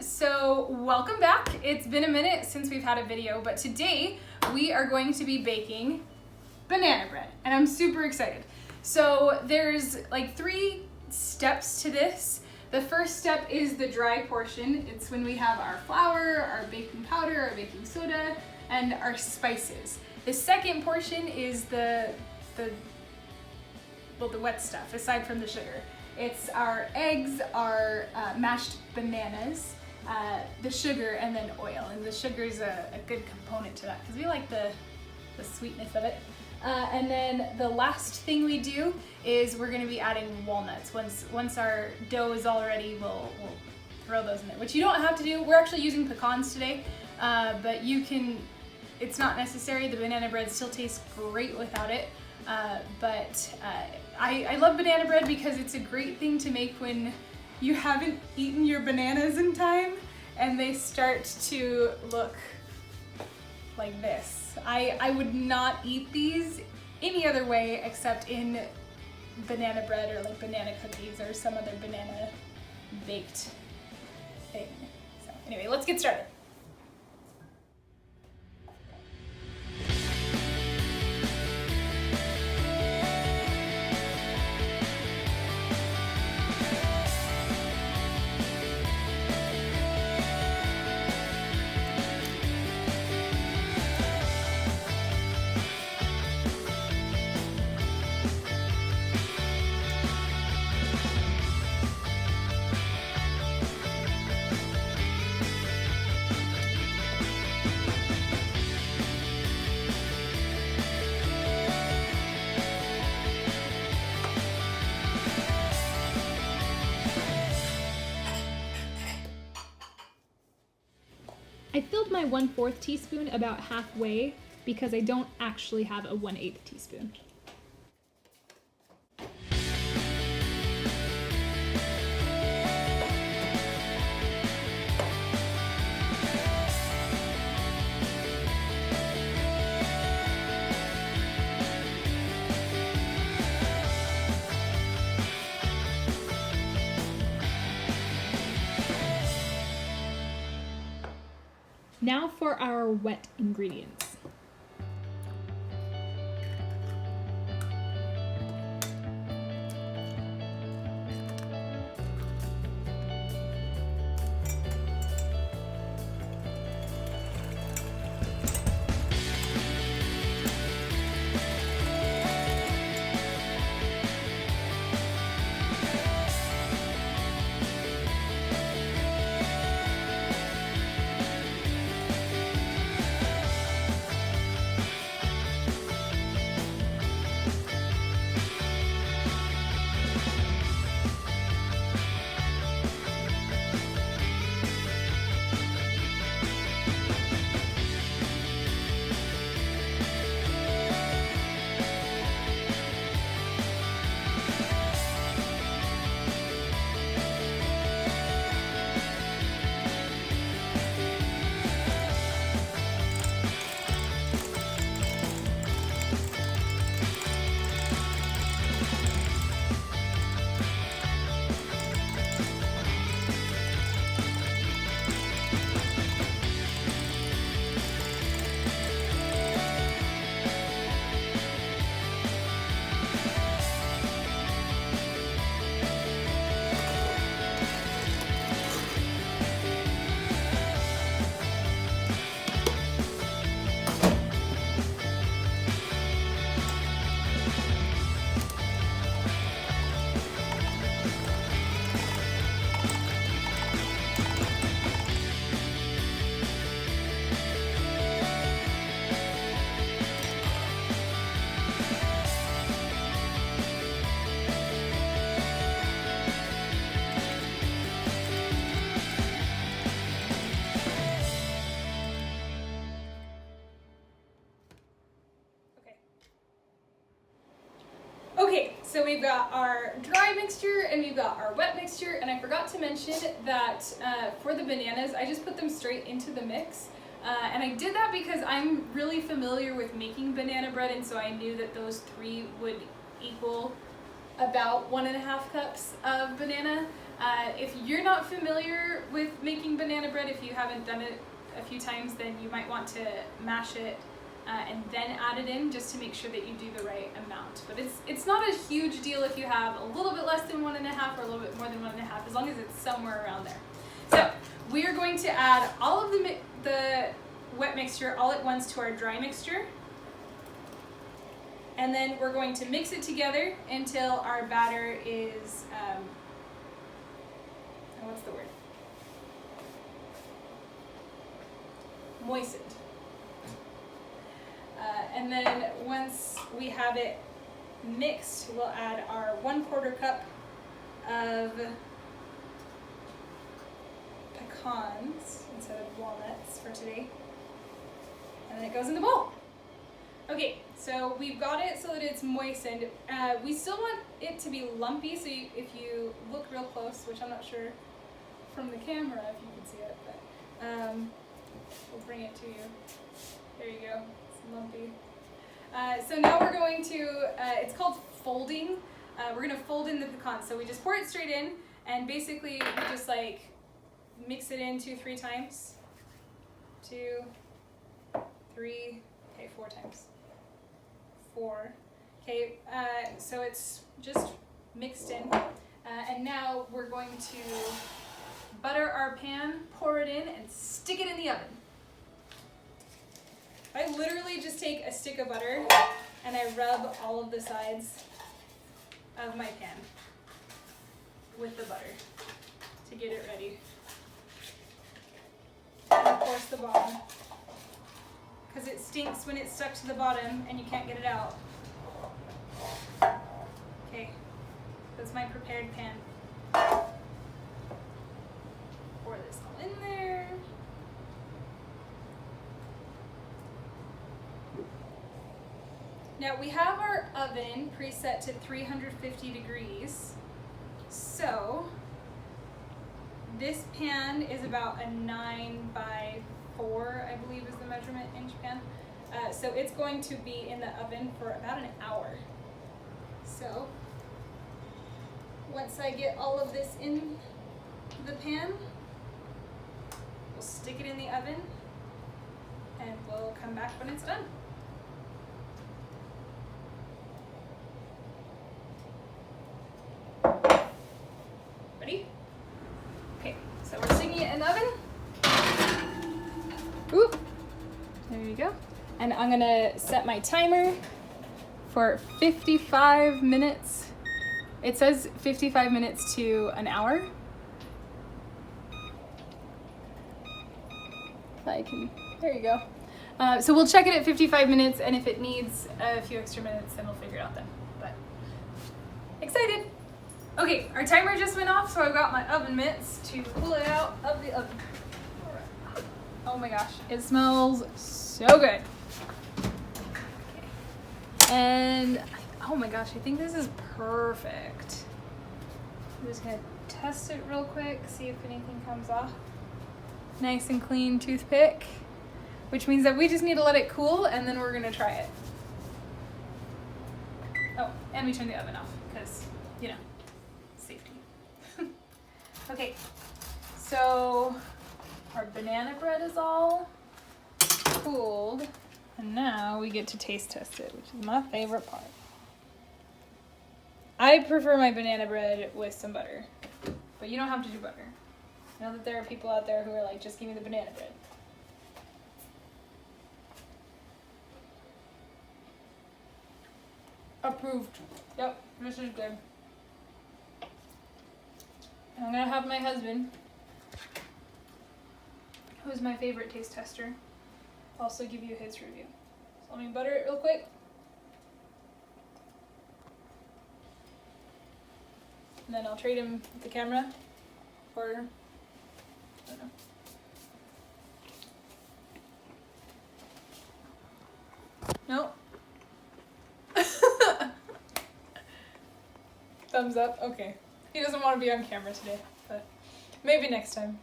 So welcome back. It's been a minute since we've had a video, but today we are going to be baking banana bread, and I'm super excited. So there's like 3 steps to this. The first step is the dry portion. It's when we have our flour, our baking powder, our baking soda, and our spices. The second portion is the wet stuff, aside from the sugar. It's our eggs, our mashed bananas, the sugar, and then oil. And the sugar is a good component to that because we like the sweetness of it. And then the last thing we do is we're gonna be adding walnuts. Once our dough is all ready, we'll throw those in there, which you don't have to do. We're actually using pecans today, but you can, it's not necessary. The banana bread still tastes great without it. I love banana bread because it's a great thing to make when you haven't eaten your bananas in time and they start to look like this. I would not eat these any other way except in banana bread or like banana cookies or some other banana baked thing. So anyway, let's get started. I filled my 1/4 teaspoon about halfway because I don't actually have a 1/8 teaspoon. Now for our wet ingredients. Okay, so we've got our dry mixture and we've got our wet mixture, and I forgot to mention that for the bananas, I just put them straight into the mix. And I did that because I'm really familiar with making banana bread, and so I knew that those 3 would equal about 1.5 cups of banana. If you're not familiar with making banana bread, if you haven't done it a few times, then you might want to mash it and then add it in, just to make sure that you do the right amount. But it's not a huge deal if you have a little bit less than 1.5 or a little bit more than 1.5, as long as it's somewhere around there. So we are going to add all of the wet mixture all at once to our dry mixture. And then we're going to mix it together until our batter is, what's the word? Moistened. And then once we have it mixed, we'll add our 1/4 cup of pecans instead of walnuts for today. And then it goes in the bowl. Okay, so we've got it so that it's moistened. We still want it to be lumpy, so if you look real close, which I'm not sure from the camera if you can see it, but we'll bring it to you. There you go, it's lumpy. So now we're going to, it's called folding. We're gonna fold in the pecans. So we just pour it straight in, and basically we just like mix it in 2-3 times. 2, 3, okay, 4 times. 4. Okay, so it's just mixed in. And now we're going to butter our pan, pour it in, and stick it in the oven. I literally just take a stick of butter and I rub all of the sides of my pan with the butter to get it ready. And of course the bottom, because it stinks when it's stuck to the bottom and you can't get it out. Okay, that's my prepared pan. Pour this all in there. Now we have our oven preset to 350 degrees. So this pan is about a 9 by 4, I believe is the measurement, inch pan. So it's going to be in the oven for about an hour. So once I get all of this in the pan, we'll stick it in the oven and we'll come back when it's done. Ready? Okay, so we're sticking it in the oven. Oop, there you go. And I'm gonna set my timer for 55 minutes. It says 55 minutes to an hour. If I can, there you go. So we'll check it at 55 minutes, and if it needs a few extra minutes, then we'll figure it out then. But excited. Okay, our timer just went off, so I've got my oven mitts to pull it out of the oven. Oh my gosh, it smells so good. Okay. And oh my gosh, I think this is perfect. I'm just gonna test it real quick, see if anything comes off. Nice and clean toothpick, which means that we just need to let it cool and then we're gonna try it. Oh, and we turn the oven off because, you know, safety. Okay, so our banana bread is all cooled, and now we get to taste test it, which is my favorite part. I prefer my banana bread with some butter, but you don't have to do butter. I know that there are people out there who are like, just give me the banana bread. Approved. Yep, this is good. I'm gonna have my husband, who is my favorite taste tester, also give you his review. So let me butter it real quick. And then I'll trade him the camera for, I don't know. Nope. Thumbs up, okay. He doesn't want to be on camera today, but maybe next time.